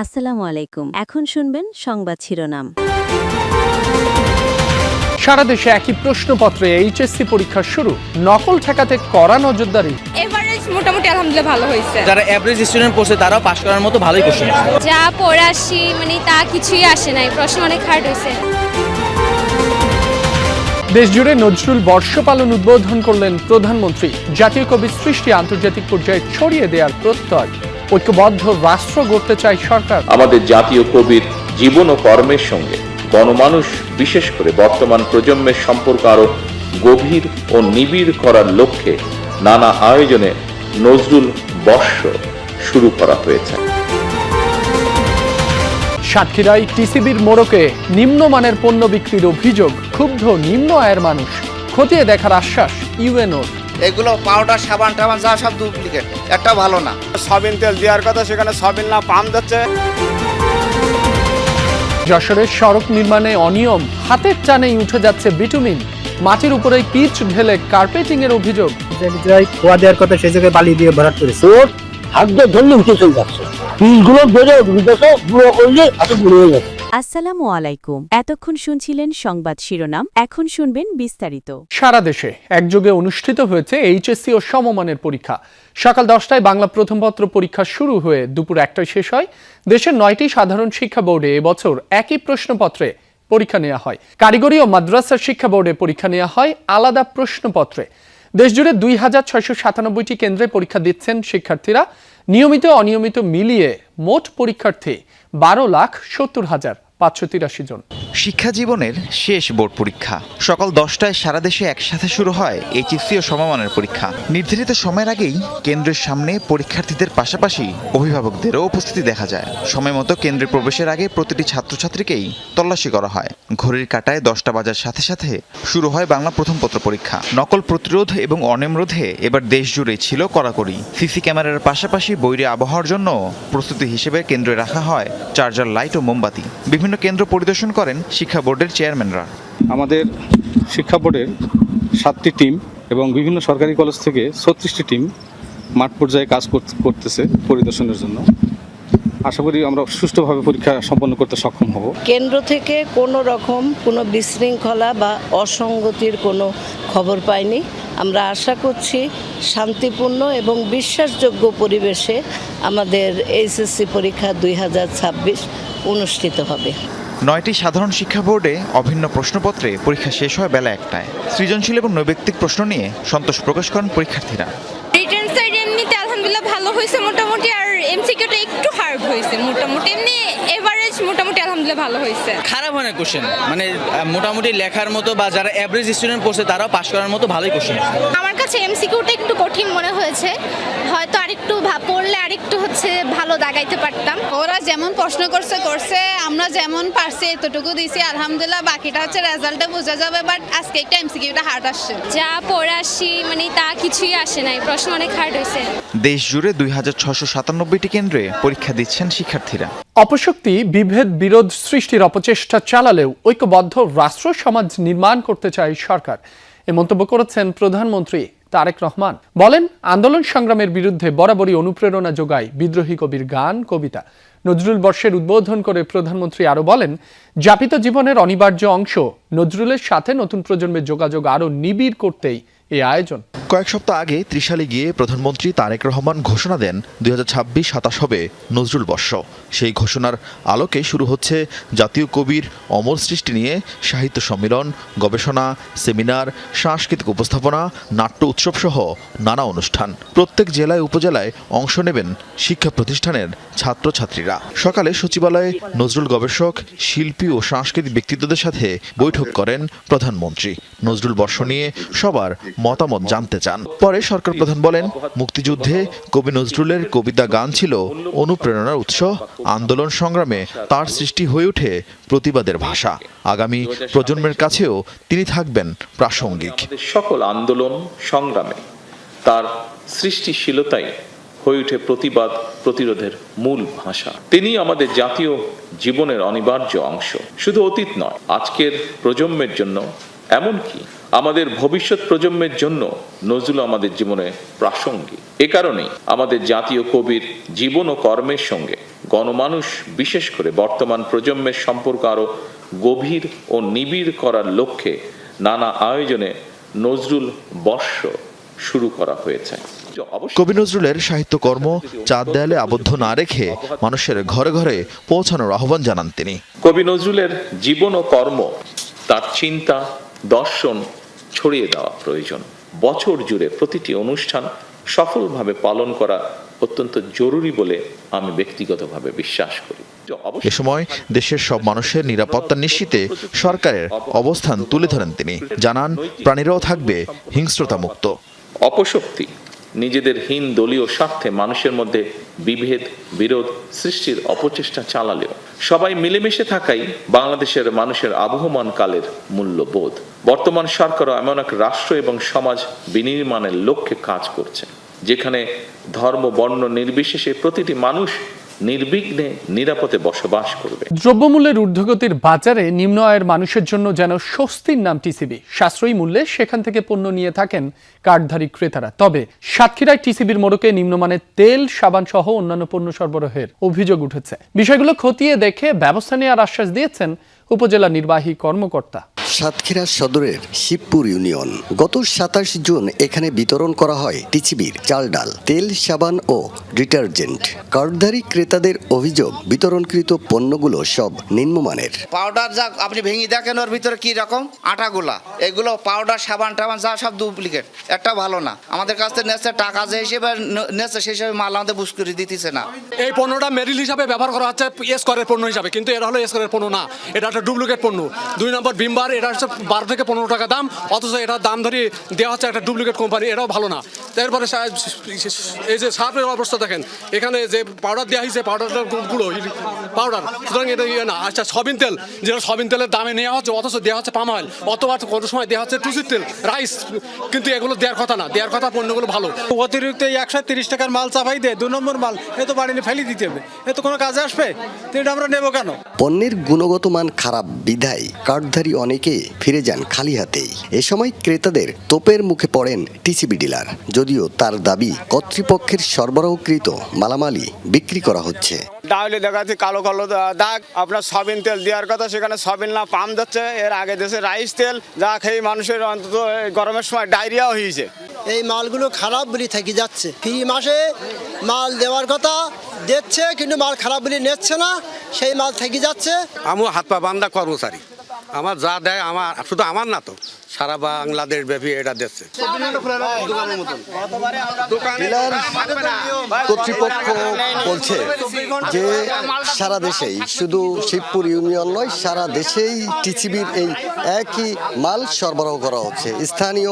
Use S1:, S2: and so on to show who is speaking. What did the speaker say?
S1: আসসালামু আলাইকুম। এখন শুনবেন সংবাদ শিরোনাম।
S2: সারা দেশে একই প্রশ্নপত্রে এইচএসসি পরীক্ষা শুরু, নকল ঠেকাতে কড়া নজরদারি।
S3: এভারেজ মোটামুটি আলহামদুলিল্লাহ ভালো হয়েছে।
S4: যারা এভারেজ স্টুডেন্ট পড়ছে তারাও পাস করার মতো ভালোই কোশ্চেন আছে।
S3: যা পড়াশি তা কিছুই আসে নাই, প্রশ্ন অনেক হার্ড হয়েছে।
S2: দেশজুড়ে নজরুল বর্ষ পালন উদ্বোধন করলেন প্রধানমন্ত্রী। জাতীয় কবির সৃষ্টি আন্তর্জাতিক পর্যায়ে ছড়িয়ে দেওয়ার প্রত্যয়। ঐক্যবদ্ধ রাষ্ট্র গড়তে চায় সরকার।
S5: আমাদের জাতীয় কবির জীবন ও কর্মের সঙ্গে গণমানুষ, বিশেষ করে বর্তমান প্রজন্মের সম্পর্ক আরো গভীর ও নিবিড় করার লক্ষ্যে নানা আয়োজনে নজরুল বর্ষ শুরু করা হয়েছে।
S2: সাতক্ষীরায় টিসিবির মোড়কে নিম্নমানের পণ্য বিক্রির অভিযোগ। ক্ষুব্ধ নিম্ন আয়ের মানুষ। খতিয়ে দেখার আশ্বাস ইউএনওর।
S6: এগুলো পাউডার, সাবান টাবান যা সব ডুপ্লিকেট, একটা ভালো না।
S7: সয়াবিন তেল দেওয়ার কথা, সেখানে সয়াবিন না পাম যাচ্ছে।
S2: যশোরের সড়ক নির্মাণে অনিয়ম, হাতের টানেই উঠে যাচ্ছে বিটুমিন। মাটির উপরেই পিচ ঢেলে কার্পেটিং এর অভিযোগ।
S8: খোয়া দেওয়ার কথা সেই জায়গায় বালি দিয়ে ভরাট করেছে।
S1: আসসালামু আলাইকুম। এতক্ষণ শুনছিলেন সংবাদ শিরোনাম, এখন শুনবেন বিস্তারিত।
S2: সারা দেশে একযোগে অনুষ্ঠিত হয়েছে এইচএসসি ও সমমানের পরীক্ষা। সকাল 10টায় বাংলা প্রথম পত্র পরীক্ষা শুরু হয়ে দুপুর 1টায় শেষ হয়। দেশের 9টি সাধারণ শিক্ষা বোর্ডে এবছর একই প্রশ্নপত্রে পরীক্ষা নেওয়া হয়। কারিগরি ও মাদ্রাসা শিক্ষা বোর্ডে পরীক্ষা নেওয়া হয় আলাদা প্রশ্নপত্রে। দেশজুড়ে 2697টি কেন্দ্রে পরীক্ষা দিচ্ছেন শিক্ষার্থীরা। নিয়মিত অনিয়মিত মিলিয়ে মোট পরীক্ষার্থী 12,70,583 জন।
S9: শিক্ষা জীবনের শেষ বোর্ড পরীক্ষা সকাল 10টায় সারা দেশে একসাথে শুরু হয় এইচএসসি ও সমমানের পরীক্ষা। নির্ধারিত সময়ের আগেই কেন্দ্রের সামনে পরীক্ষার্থীদের পাশাপাশি অভিভাবকদেরও উপস্থিতি দেখা যায়। সময় মতো কেন্দ্রে প্রবেশের আগে প্রতিটি ছাত্রছাত্রীকেই তল্লাশি করা হয়। ঘড়ির কাঁটায় 10টা বাজার সাথে সাথে শুরু হয় বাংলা প্রথম পত্র পরীক্ষা। নকল প্রতিরোধ এবং অনিয়ম রোধে এবার দেশ জুড়ে ছিল কড়াকড়ি। সিসি ক্যামেরার পাশাপাশি বৈরী আবহাওয়ার জন্য প্রস্তুতি হিসেবে কেন্দ্রে রাখা হয় চার্জার লাইট ও মোমবাতি। বিভিন্ন কেন্দ্র পরিদর্শন করেন শিক্ষা বোর্ডের চেয়ারম্যানরা।
S10: আমাদের শিক্ষা বোর্ডের 7টি টিম এবং বিভিন্ন সরকারি কলেজ থেকে 36টি টিম মাঠ পর্যায়ে কাজ করতেছে পরিদর্শনের জন্য। আশা করি আমরা সুষ্ঠুভাবে পরীক্ষা সম্পন্ন করতে সক্ষম হব।
S11: কেন্দ্র থেকে কোনো রকম কোনো বিশৃঙ্খলা বা অসঙ্গতির কোনো খবর পাইনি। আমরা আশা করছি শান্তিপূর্ণ এবং বিশ্বাসযোগ্য পরিবেশে আমাদের এইচএসসি পরীক্ষা 2026 অনুষ্ঠিত হবে।
S9: 9টি সাধারণ শিক্ষা বোর্ডে অভিন্ন প্রশ্নপত্রে পরীক্ষা শেষ হয় বেলা 1টায়। সৃজনশীল এবং নৈবেত্তিক প্রশ্ন নিয়ে সন্তোষ প্রকাশ করেন পরীক্ষার্থীরা।
S3: রিটেন সাইড এমনিতে আলহামদুলিল্লাহ ভালো হয়েছে মোটামুটি, আর এমসিকিউটা একটু হার্ড হয়েছে মোটামুটি। এমনি এভারেজ মোটামুটি আলহামদুলিল্লাহ ভালো হয়েছে।
S4: খারাপ হয় না কোশ্চেন, মানে মোটামুটি লেখার মতো বা যারা এভারেজ স্টুডেন্ট পড়ছে তারাও পাস করার মতো ভালোই কোশ্চেন আছে।
S3: আমার কাছে এমসিকিউটা একটু কঠিন মনে হয়েছে, হয়তো আরেকটু পড়লে আরেকটু ভালো দাগাইতে পারতাম।
S12: ওরা যেমন প্রশ্ন করছে, আমরা যেমন পারছি এতটুকু দিছি আলহামদুলিল্লাহ। বাকিটা হচ্ছে রেজাল্টে বোঝা যাবে, বাট আজকে একটা এমসিকিউটা হার্ড আসছে।
S3: যা পড়াশি তা কিছুই আসে নাই, প্রশ্ন অনেক হার্ড হয়েছে।
S9: দেশ জুড়ে 2697টি কেন্দ্রে পরীক্ষা দিচ্ছেন শিক্ষার্থীরা।
S2: অপশক্তি বিভেদ বিরোধ সৃষ্টির অপচেষ্টা চালালেও ঐক্যবদ্ধ রাষ্ট্র সমাজ নির্মাণ করতে চায় সরকার। এ মন্তব্য করেছেন প্রধানমন্ত্রী তারেক রহমান। বলেন, আন্দোলন সংগ্রামের বিরুদ্ধে বরাবরই অনুপ্রেরণা যোগায় বিদ্রোহী কবির গান, কবিতা। নজরুল বর্ষের উদ্বোধন করে প্রধানমন্ত্রী আরো বলেন, যাপিত জীবনের অনিবার্য অংশ নজরুলের সাথে নতুন প্রজন্মের যোগাযোগ আরো নিবিড় করতেই এই আয়োজন।
S9: কয়েক সপ্তাহ আগে ত্রিশালে গিয়ে প্রধানমন্ত্রী তারেক রহমান ঘোষণা দেন 2026-27 হবে নজরুল বর্ষ। সেই ঘোষণার আলোকে শুরু হচ্ছে জাতীয় কবির অমর সৃষ্টি নিয়ে সাহিত্য সম্মেলন, গবেষণা, সেমিনার, সাংস্কৃতিক উপস্থাপনা, নাট্য উৎসব সহ নানা অনুষ্ঠান। প্রত্যেক জেলায় উপজেলায় অংশ নেবেন শিক্ষা প্রতিষ্ঠানের ছাত্রছাত্রীরা। সকালে সচিবালয়ে নজরুল গবেষক, শিল্পী ও সাংস্কৃতিক ব্যক্তিত্বদের সাথে বৈঠক করেন প্রধানমন্ত্রী। নজরুল বর্ষ নিয়ে সবার মতামত জানতে চান। পরে সরকার প্রধান বলেন, মুক্তিযুদ্ধে কবি নজরুলের কবিতা গান ছিল অনুপ্রেরণার উৎস। আন্দোলন সংগ্রামে তার সৃষ্টি হয়ে ওঠে প্রতিবাদের ভাষা। আগামী প্রজন্মের কাছেও তিনি থাকবেন প্রাসঙ্গিক।
S5: সকল আন্দোলন সংগ্রামে তার সৃষ্টিশীলতাই হয়ে ওঠে প্রতিবাদ প্রতিরোধের মূল ভাষা। তিনি আমাদের জাতীয় জীবনের অনিবার্য অংশ। শুধু অতীত নয়, আজকের প্রজন্মের জন্য, এমনকি আমাদের ভবিষ্যৎ প্রজন্মের জন্য নজরুল আমাদের জীবনে প্রাসঙ্গিক। এ কারণেই আমাদের জাতীয় কবির জীবন ও কর্মের সঙ্গে গণমানুষ, বিশেষ করে বর্তমান প্রজন্মের সম্পর্ক আরো গভীর ও নিবিড় করার লক্ষ্যে নানা আয়োজনে নজরুল বর্ষ শুরু করা হয়েছে।
S9: কবি নজরুলের সাহিত্যকর্ম চার দেয়ালে আবদ্ধ না রেখে মানুষের ঘরে ঘরে পৌঁছানোর আহ্বান জানান তিনি।
S5: কবি নজরুলের জীবন ও কর্ম, তার চিন্তা, দর্শন ছড়িয়ে দেওয়া প্রয়োজন। বছর জুড়ে প্রতিটি অনুষ্ঠান সফলভাবে পালন করা অত্যন্ত জরুরি বলে আমি ব্যক্তিগতভাবে বিশ্বাস করি।
S9: এ সময় দেশের সব মানুষের নিরাপত্তা নিশ্চিতে সরকারের অবস্থান তুলে ধরেন তিনি। জানান, প্রাণীরাও থাকবে হিংস্রতা মুক্ত।
S5: অপশক্তি নিজেদের হীন দলীয় স্বার্থে মানুষের মধ্যে বিভেদ, বিরোধ সৃষ্টির অপচেষ্টা চালালেও সবাই মিলেমিশে থাকাই বাংলাদেশের মানুষের আবহমান কালের মূল্যবোধ। বর্তমান সরকারও এমন এক রাষ্ট্র এবং সমাজ বিনির্মাণের লক্ষ্যে কাজ করছে, যেখানে ধর্ম, বর্ণ নির্বিশেষে প্রতিটি মানুষ নির্বিঘ্নে নিরাপদে বসবাস করবে।
S2: দ্রব্যমূল্যের ঊর্ধ্বগতির বাজারে নিম্ন আয়ের মানুষের জন্য যেন স্বস্তির নাম টিসিবি। সাশ্রয়ী মূল্যে সেখান থেকে পণ্য নিয়ে থাকেন কার্ডধারী ক্রেতারা। তবে সাতক্ষীরায় টিসিবির মোড়কে নিম্নমানের তেল, সাবান সহ অন্যান্য পণ্য সরবরাহের অভিযোগ উঠেছে। বিষয়গুলো খতিয়ে দেখে ব্যবস্থা নেওয়ার আশ্বাস দিয়েছেন উপজেলা নির্বাহী কর্মকর্তা।
S13: সাতক্ষীরা সদরের শিবপুর ইউনিয়ন গত 27 জুন এখানে বিতরণ করা হয় টিসিবির চাল, ডাল, তেল, সাবান ও ডিটারজেন্ট। কার্ডধারী ক্রেতাদের অভিযোগ, বিতরণকৃত পণ্যগুলো সব নিম্নমানের।
S6: পাউডার যা আপনি ভেঙে দেখেন ওর ভিতরে কি রকম আটাগুলা, এগুলো পাউডার, সাবান টাবান যা সব ডুপ্লিকেট, একটা ভালো না। আমাদের কাছ থেকে নেছে টাকা যে হিসেবে নেছে সেই হিসেবে মাল আমাদের বুঝ করে দিতেছে না।
S14: এই পণ্যটা মেরিল হিসাবে ব্যবহার করা হচ্ছে স্কোয়ারের পণ্য হিসাবে, কিন্তু এটা হলো স্কোয়ারের পণ্য না, এটা একটা ডুপ্লিকেট পণ্য। 2 নম্বর ভিমবার, এটা হচ্ছে 12 থেকে 15 টাকা দাম, অথচ এটার দাম ধরে দেওয়া হচ্ছে একটা ডুপ্লিকেট কোম্পানি, এটাও ভালো না। তারপরে এই যে সার্ফের অবস্থা দেখেন, এখানে যে পাউডার দেওয়া হয়েছে, পাউডারটার গুঁড়ো পাউডার, সুতরাং এটা ইয়ে না। আচ্ছা, সয়াবিন তেল, যেটা সয়াবিন তেলের দামে নেওয়া হচ্ছে, অথচ দেওয়া হচ্ছে পাম অয়েল, অথবা কোনো সময় দেওয়া হচ্ছে টুসির তেল, রাইস, কিন্তু এগুলো দেওয়ার কথা না। দেওয়ার কথা পণ্যগুলো ভালো।
S15: অতিরিক্ত 130 টাকার মাল চাপাই দেয়, 2 নম্বর মাল, এ তো বাড়ি ফেলে দিতে হবে, এ তো কোনো কাজে আসবে, তো এটা আমরা নেবো কেন?
S13: পণ্যের গুণগত মান খারাপ বিধায় কার্ডধারী অনেকে ফিরে যান খালি হাতেই। এ সময় ক্রেতাদের তোপের মুখে পড়েন টিসিবি ডিলার। যদিও তার দাবি, কর্তৃপক্ষের সরবরাহকৃত মালামালই বিক্রি করা হচ্ছে।
S7: ডাউলে দেখাচ্ছে কালো কালো দাগ। আপনার সয়াবিন তেল দেওয়ার কথা, সেখানে সয়াবিন না পাম যাচ্ছে। এর আগে দেশে রাইস তেল, যা খেয়ে মানুষের অন্তত গরমের সময় ডায়রিয়াও হয়েছে।
S15: এই মালগুলো খারাপ বলে থেকে যাচ্ছে। ফ্রি মাসে মাল দেওয়ার কথা দিচ্ছে, কিন্তু মাল খারাপ বলে নিচ্ছে না, সেই মাল থেকে যাচ্ছে।
S14: আমি হাত পা বান্ধা কর্মচারী, আমার যা দেয়, আমার শুধু আমার না তো সারা বাংলাদেশ ব্যাপী এটা দিচ্ছে।
S13: কর্তৃপক্ষ বলছে যে সারা দেশেই, শুধু শিবপুর ইউনিয়ন নয়, সারা দেশেই টিসিবির এই একই মাল সরবরাহ করা হচ্ছে। স্থানীয়